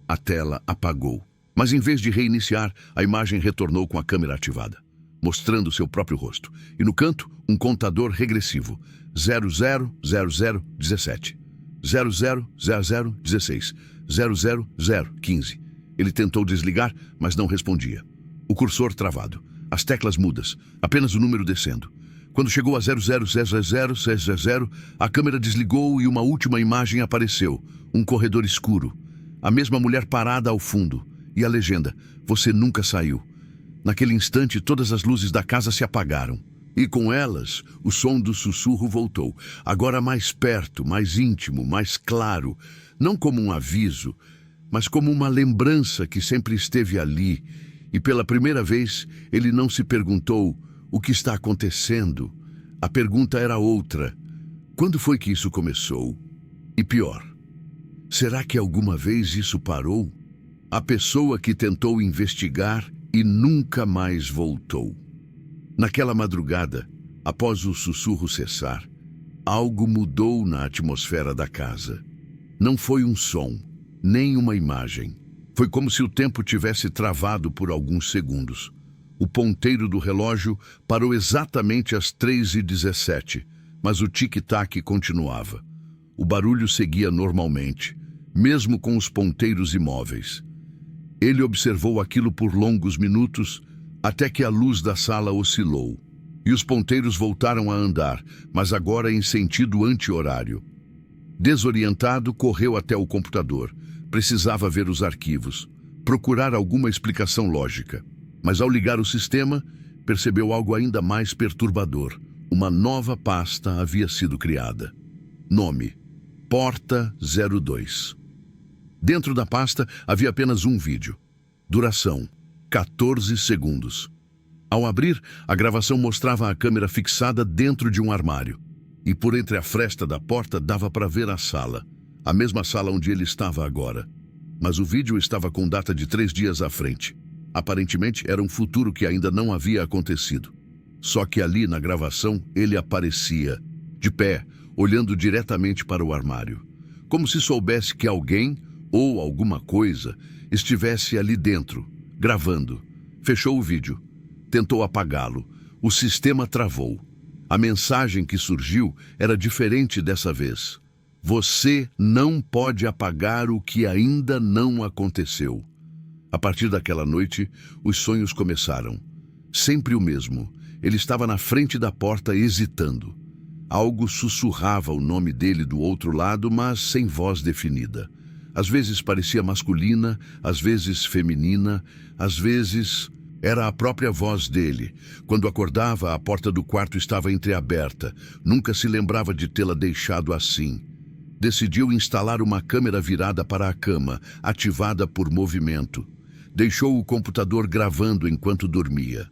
a tela apagou. Mas em vez de reiniciar, a imagem retornou com a câmera ativada, mostrando seu próprio rosto. E no canto, um contador regressivo. 000017, 000016, 00015. Ele tentou desligar, mas não respondia. O cursor travado, as teclas mudas, apenas o número descendo. Quando chegou a 00000, a câmera desligou e uma última imagem apareceu. Um corredor escuro. A mesma mulher parada ao fundo. E a legenda: "Você nunca saiu." Naquele instante, todas as luzes da casa se apagaram. E com elas, o som do sussurro voltou. Agora mais perto, mais íntimo, mais claro. Não como um aviso, mas como uma lembrança que sempre esteve ali. E pela primeira vez, ele não se perguntou: o que está acontecendo? A pergunta era outra: quando foi que isso começou? E pior, será que alguma vez isso parou? A pessoa que tentou investigar e nunca mais voltou. Naquela madrugada, após o sussurro cessar, algo mudou na atmosfera da casa. Não foi um som, nem uma imagem. Foi como se o tempo tivesse travado por alguns segundos. O ponteiro do relógio parou exatamente às 3h17, mas o tic-tac continuava. O barulho seguia normalmente, mesmo com os ponteiros imóveis. Ele observou aquilo por longos minutos, até que a luz da sala oscilou. E os ponteiros voltaram a andar, mas agora em sentido anti-horário. Desorientado, correu até o computador. Precisava ver os arquivos, procurar alguma explicação lógica. Mas ao ligar o sistema, percebeu algo ainda mais perturbador. Uma nova pasta havia sido criada. Nome: Porta 02. Dentro da pasta havia apenas um vídeo. Duração: 14 segundos. Ao abrir, a gravação mostrava a câmera fixada dentro de um armário. E por entre a fresta da porta dava para ver a sala. A mesma sala onde ele estava agora. Mas o vídeo estava com data de 3 dias à frente. Aparentemente era um futuro que ainda não havia acontecido. Só que ali na gravação ele aparecia, de pé, olhando diretamente para o armário. Como se soubesse que alguém, ou alguma coisa, estivesse ali dentro, gravando. Fechou o vídeo. Tentou apagá-lo. O sistema travou. A mensagem que surgiu era diferente dessa vez. Você não pode apagar o que ainda não aconteceu. A partir daquela noite, os sonhos começaram. Sempre o mesmo. Ele estava na frente da porta hesitando. Algo sussurrava o nome dele do outro lado, mas sem voz definida. Às vezes parecia masculina, às vezes feminina, às vezes era a própria voz dele. Quando acordava, a porta do quarto estava entreaberta. Nunca se lembrava de tê-la deixado assim. Decidiu instalar uma câmera virada para a cama, ativada por movimento. Deixou o computador gravando enquanto dormia.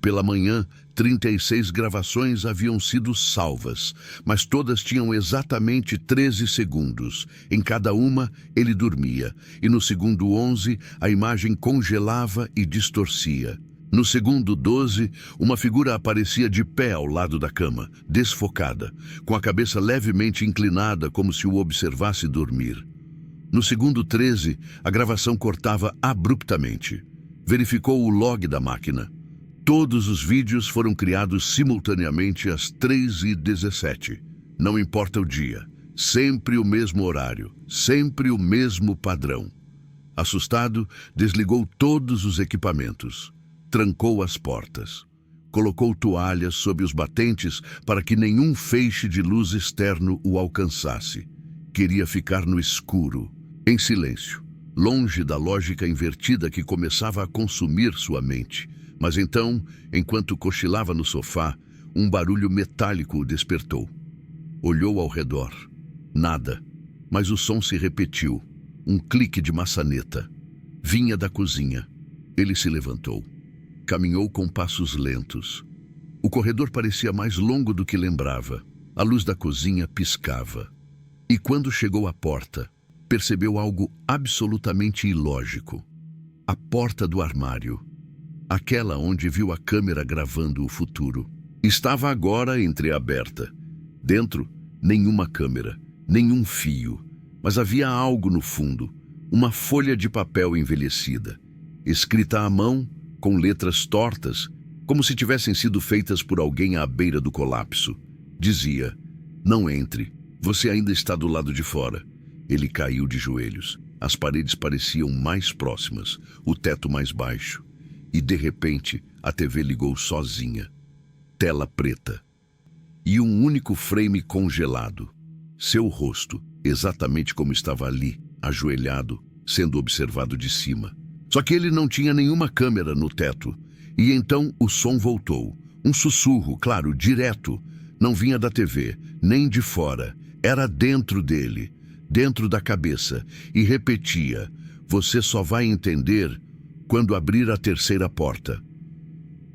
Pela manhã, 36 gravações haviam sido salvas, mas todas tinham exatamente 13 segundos. Em cada uma, ele dormia, e no segundo 11, a imagem congelava e distorcia. No segundo 12, uma figura aparecia de pé ao lado da cama, desfocada, com a cabeça levemente inclinada como se o observasse dormir. No segundo 13, a gravação cortava abruptamente. Verificou o log da máquina. Todos os vídeos foram criados simultaneamente às 3h17. Não importa o dia, sempre o mesmo horário, sempre o mesmo padrão. Assustado, desligou todos os equipamentos. Trancou as portas. Colocou toalhas sob os batentes para que nenhum feixe de luz externo o alcançasse. Queria ficar no escuro, em silêncio, longe da lógica invertida que começava a consumir sua mente. Mas então, enquanto cochilava no sofá, um barulho metálico o despertou. Olhou ao redor. Nada. Mas o som se repetiu. Um clique de maçaneta. Vinha da cozinha. Ele se levantou. Caminhou com passos lentos. O corredor parecia mais longo do que lembrava. A luz da cozinha piscava. E quando chegou à porta, percebeu algo absolutamente ilógico. A porta do armário, aquela onde viu a câmera gravando o futuro, estava agora entreaberta. Dentro, nenhuma câmera, nenhum fio, mas havia algo no fundo, uma folha de papel envelhecida. escrita à mão, com letras tortas, como se tivessem sido feitas por alguém à beira do colapso. Dizia: "Não entre, você ainda está do lado de fora." Ele caiu de joelhos. As paredes pareciam mais próximas, o teto mais baixo. E, de repente, a TV ligou sozinha. Tela preta. E um único frame congelado. Seu rosto, exatamente como estava ali, ajoelhado, sendo observado de cima. Só que ele não tinha nenhuma câmera no teto. E então o som voltou. Um sussurro, claro, direto. Não vinha da TV, nem de fora. Era dentro dele, dentro da cabeça. E repetia: "Você só vai entender quando abrir a terceira porta."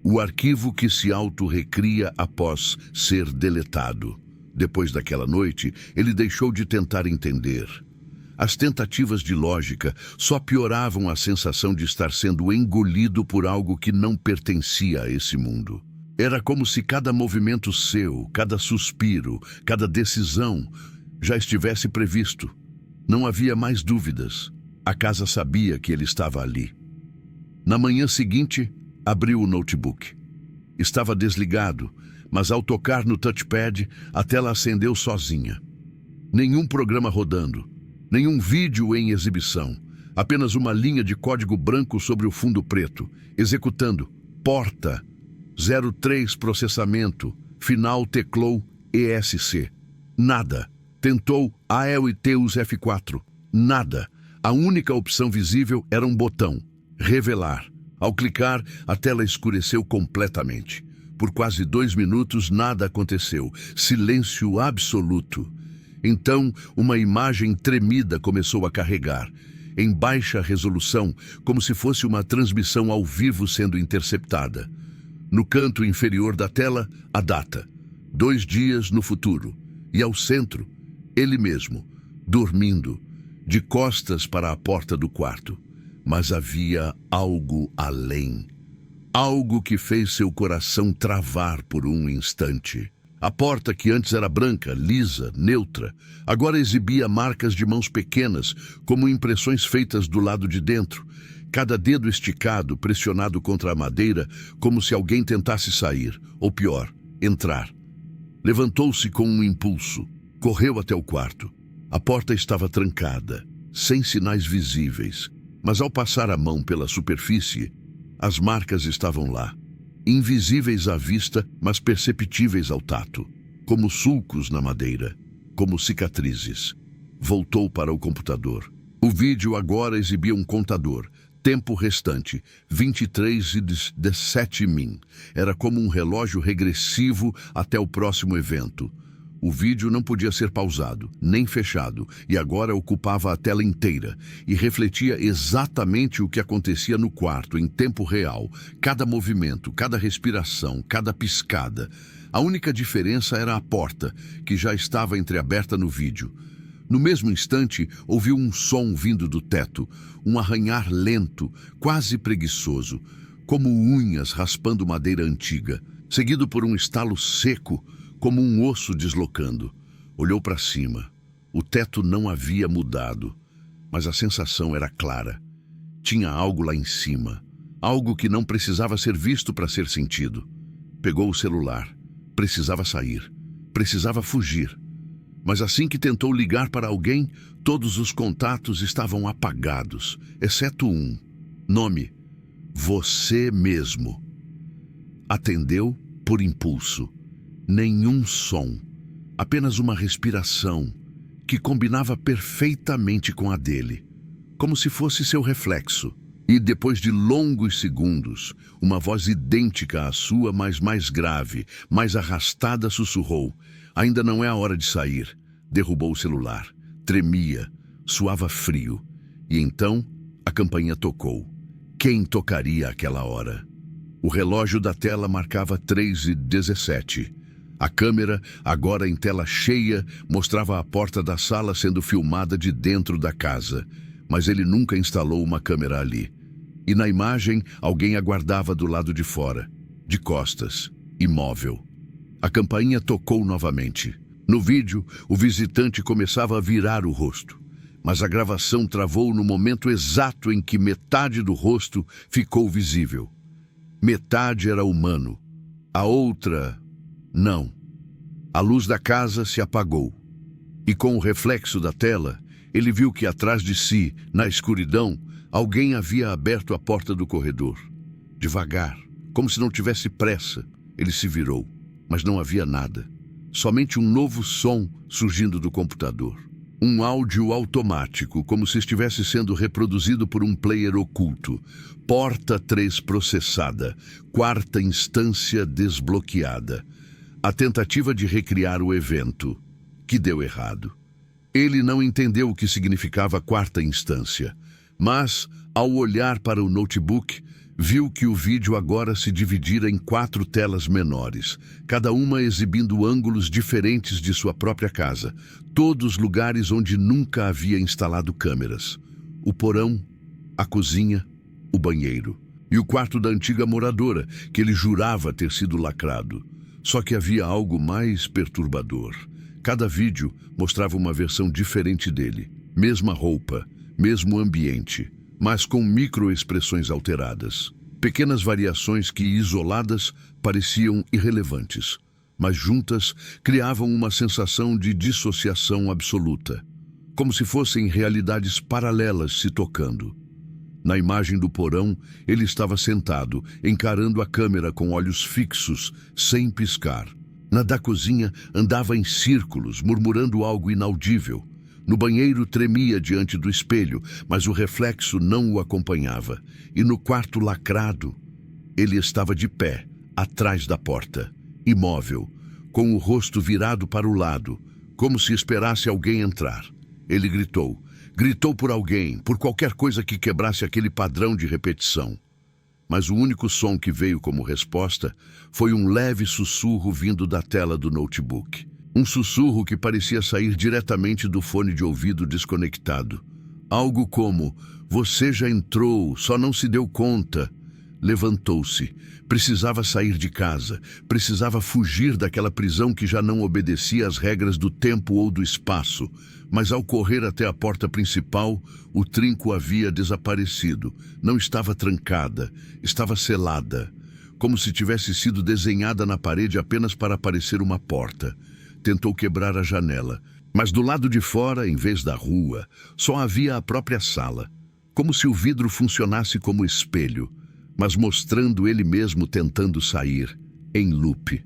O arquivo que se auto-recria após ser deletado. Depois daquela noite, ele deixou de tentar entender. As tentativas de lógica só pioravam a sensação de estar sendo engolido por algo que não pertencia a esse mundo. Era como se cada movimento seu, cada suspiro, cada decisão já estivesse previsto. Não havia mais dúvidas. A casa sabia que ele estava ali. Na manhã seguinte, abriu o notebook. Estava desligado, mas ao tocar no touchpad, a tela acendeu sozinha. Nenhum programa rodando, nenhum vídeo em exibição, apenas uma linha de código branco sobre o fundo preto, executando porta 03 processamento, final teclou ESC. Nada. Tentou AEL e TEUS F4. Nada. A única opção visível era um botão, revelar. Ao clicar, a tela escureceu completamente. Por quase 2 minutos, nada aconteceu. Silêncio absoluto. Então, uma imagem tremida começou a carregar, em baixa resolução, como se fosse uma transmissão ao vivo sendo interceptada. No canto inferior da tela, a data. 2 dias no futuro. E ao centro, ele mesmo, dormindo, de costas para a porta do quarto. Mas havia algo além. Algo que fez seu coração travar por um instante. A porta, que antes era branca, lisa, neutra, agora exibia marcas de mãos pequenas, como impressões feitas do lado de dentro. Cada dedo esticado, pressionado contra a madeira, como se alguém tentasse sair, ou pior, entrar. Levantou-se com um impulso. Correu até o quarto. A porta estava trancada, sem sinais visíveis. Mas ao passar a mão pela superfície, as marcas estavam lá. Invisíveis à vista, mas perceptíveis ao tato. Como sulcos na madeira. Como cicatrizes. Voltou para o computador. O vídeo agora exibia um contador. Tempo restante, 23:17 min. Era como um relógio regressivo até o próximo evento. O vídeo não podia ser pausado, nem fechado, e agora ocupava a tela inteira e refletia exatamente o que acontecia no quarto, em tempo real. Cada movimento, cada respiração, cada piscada. A única diferença era a porta, que já estava entreaberta no vídeo. No mesmo instante, ouviu um som vindo do teto, um arranhar lento, quase preguiçoso, como unhas raspando madeira antiga, seguido por um estalo seco, como um osso deslocando. Olhou para cima. O teto não havia mudado, mas a sensação era clara. Tinha algo lá em cima, algo que não precisava ser visto para ser sentido. Pegou o celular. Precisava sair. Precisava fugir. Mas assim que tentou ligar para alguém, todos os contatos estavam apagados, exceto um. Nome: você mesmo. Atendeu por impulso. Nenhum som, apenas uma respiração que combinava perfeitamente com a dele, como se fosse seu reflexo. E depois de longos segundos, uma voz idêntica à sua, mas mais grave, mais arrastada, sussurrou: "Ainda não é a hora de sair." Derrubou o celular. Tremia, suava frio. E então a campainha tocou. Quem tocaria àquela hora? O relógio da tela marcava 3:17. A câmera, agora em tela cheia, mostrava a porta da sala sendo filmada de dentro da casa. Mas ele nunca instalou uma câmera ali. E na imagem, alguém aguardava do lado de fora, de costas, imóvel. A campainha tocou novamente. No vídeo, o visitante começava a virar o rosto. mas a gravação travou no momento exato em que metade do rosto ficou visível. Metade era humano, a outra, não. A luz da casa se apagou, e com o reflexo da tela, ele viu que atrás de si, na escuridão, alguém havia aberto a porta do corredor. Devagar, como se não tivesse pressa, ele se virou, mas não havia nada. Somente um novo som surgindo do computador. Um áudio automático, como se estivesse sendo reproduzido por um player oculto. Porta 3 processada, 4ª instância desbloqueada. A tentativa de recriar o evento, que deu errado. Ele não entendeu o que significava a 4ª instância, mas, ao olhar para o notebook, viu que o vídeo agora se dividira em 4 telas menores, cada uma exibindo ângulos diferentes de sua própria casa, todos lugares onde nunca havia instalado câmeras. O porão, a cozinha, o banheiro e o quarto da antiga moradora, que ele jurava ter sido lacrado. Só que havia algo mais perturbador. Cada vídeo mostrava uma versão diferente dele, mesma roupa, mesmo ambiente, mas com microexpressões alteradas. Pequenas variações que, isoladas, pareciam irrelevantes, mas juntas criavam uma sensação de dissociação absoluta, como se fossem realidades paralelas se tocando. Na imagem do porão, ele estava sentado, encarando a câmera com olhos fixos, sem piscar. Na da cozinha, andava em círculos, murmurando algo inaudível. No banheiro tremia diante do espelho, mas o reflexo não o acompanhava. E no quarto lacrado, ele estava de pé, atrás da porta, imóvel, com o rosto virado para o lado, como se esperasse alguém entrar. Ele gritou. Gritou por alguém, por qualquer coisa que quebrasse aquele padrão de repetição. Mas o único som que veio como resposta foi um leve sussurro vindo da tela do notebook. Um sussurro que parecia sair diretamente do fone de ouvido desconectado. Algo como, você já entrou, só não se deu conta. Levantou-se. Precisava sair de casa. Precisava fugir daquela prisão que já não obedecia às regras do tempo ou do espaço. Mas ao correr até a porta principal, o trinco havia desaparecido. Não estava trancada, estava selada. Como se tivesse sido desenhada na parede apenas para parecer uma porta. Tentou quebrar a janela, mas do lado de fora, em vez da rua, só havia a própria sala, como se o vidro funcionasse como espelho, mas mostrando ele mesmo tentando sair, em loop.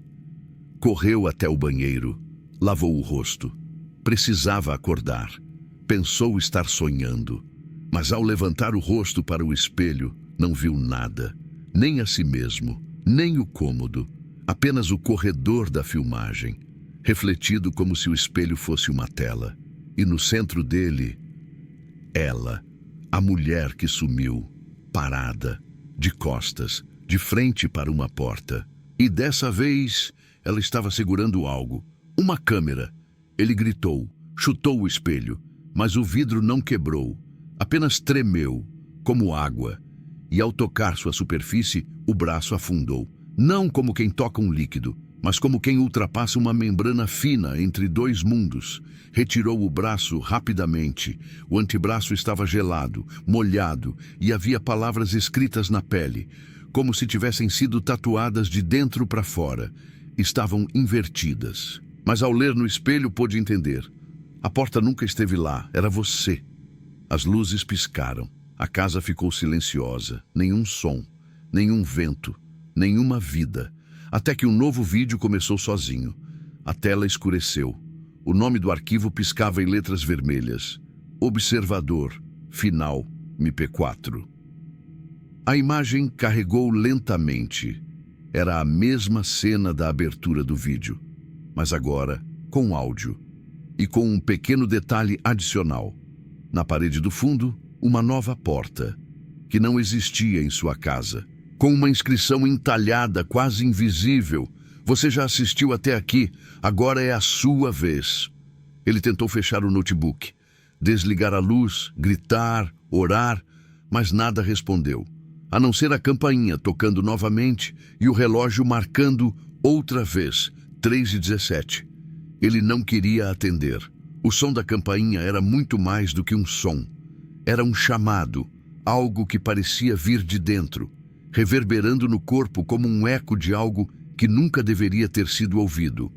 Correu até o banheiro, lavou o rosto. Precisava acordar. Pensou estar sonhando, mas ao levantar o rosto para o espelho, não viu nada, nem a si mesmo, nem o cômodo, apenas o corredor da filmagem, refletido como se o espelho fosse uma tela, e no centro dele, ela, a mulher que sumiu, parada, de costas, de frente para uma porta. E dessa vez, ela estava segurando algo, uma câmera. Ele gritou, chutou o espelho, mas o vidro não quebrou, apenas tremeu, como água, e ao tocar sua superfície, o braço afundou, não como quem toca um líquido, mas como quem ultrapassa uma membrana fina entre 2 mundos. Retirou o braço rapidamente. O antebraço estava gelado, molhado, e havia palavras escritas na pele, como se tivessem sido tatuadas de dentro para fora. Estavam invertidas. Mas ao ler no espelho pôde entender. A porta nunca esteve lá, era você. As luzes piscaram. A casa ficou silenciosa. Nenhum som, nenhum vento, nenhuma vida. Até que um novo vídeo começou sozinho. A tela escureceu. O nome do arquivo piscava em letras vermelhas. Observador, final, MP4. A imagem carregou lentamente. Era a mesma cena da abertura do vídeo, mas agora com áudio e com um pequeno detalhe adicional. Na parede do fundo, uma nova porta, que não existia em sua casa. Com uma inscrição entalhada, quase invisível. Você já assistiu até aqui, agora é a sua vez. Ele tentou fechar o notebook, desligar a luz, gritar, orar, mas nada respondeu, a não ser a campainha tocando novamente e o relógio marcando outra vez, 3h17. Ele não queria atender. O som da campainha era muito mais do que um som. Era um chamado, algo que parecia vir de dentro, reverberando no corpo como um eco de algo que nunca deveria ter sido ouvido.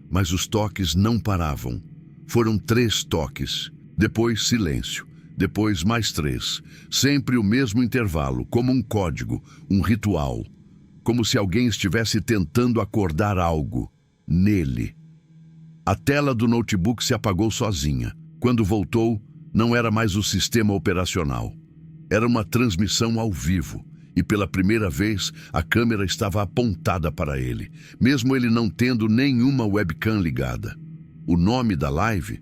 Mas os toques não paravam. Foram 3 toques, depois silêncio, depois mais 3, sempre o mesmo intervalo, como um código, um ritual, como se alguém estivesse tentando acordar algo nele. A tela do notebook se apagou sozinha. Quando voltou, não era mais o sistema operacional. Era uma transmissão ao vivo, e pela primeira vez a câmera estava apontada para ele, mesmo ele não tendo nenhuma webcam ligada. O nome da live?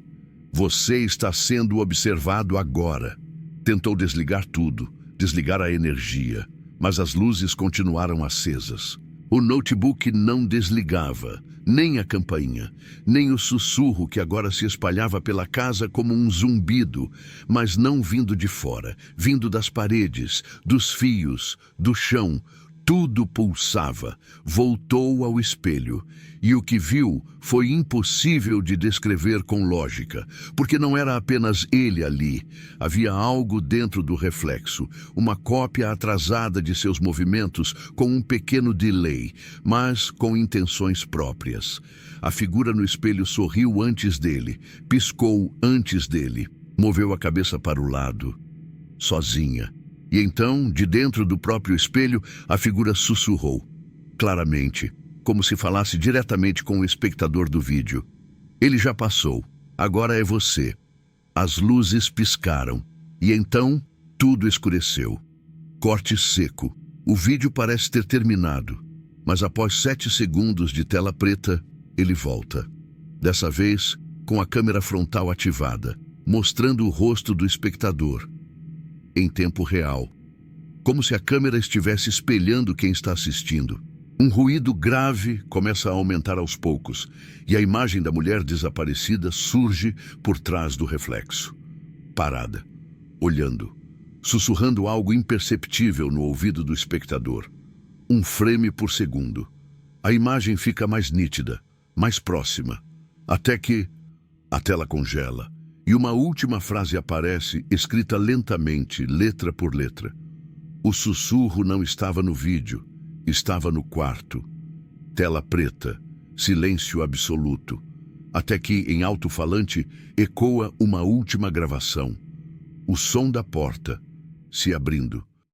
Você está sendo observado agora. Tentou desligar tudo, desligar a energia, mas as luzes continuaram acesas. O notebook não desligava, nem a campainha, nem o sussurro que agora se espalhava pela casa como um zumbido, mas não vindo de fora, vindo das paredes, dos fios, do chão. Tudo pulsava, voltou ao espelho, e o que viu foi impossível de descrever com lógica, porque não era apenas ele ali. Havia algo dentro do reflexo, uma cópia atrasada de seus movimentos com um pequeno delay, mas com intenções próprias. A figura no espelho sorriu antes dele, piscou antes dele, moveu a cabeça para o lado, sozinha. E então, de dentro do próprio espelho, a figura sussurrou, claramente, como se falasse diretamente com o espectador do vídeo. Ele já passou, agora é você. As luzes piscaram, e então tudo escureceu. Corte seco. O vídeo parece ter terminado, mas após 7 segundos de tela preta, ele volta. Dessa vez, com a câmera frontal ativada, mostrando o rosto do espectador. Em tempo real, como se a câmera estivesse espelhando quem está assistindo. Um ruído grave começa a aumentar aos poucos, e a imagem da mulher desaparecida surge por trás do reflexo. Parada, olhando, sussurrando algo imperceptível no ouvido do espectador. 1 frame por segundo. A imagem fica mais nítida, mais próxima, até que a tela congela. E uma última frase aparece, escrita lentamente, letra por letra. O sussurro não estava no vídeo, estava no quarto. Tela preta, silêncio absoluto. Até que, em alto-falante, ecoa uma última gravação. O som da porta se abrindo.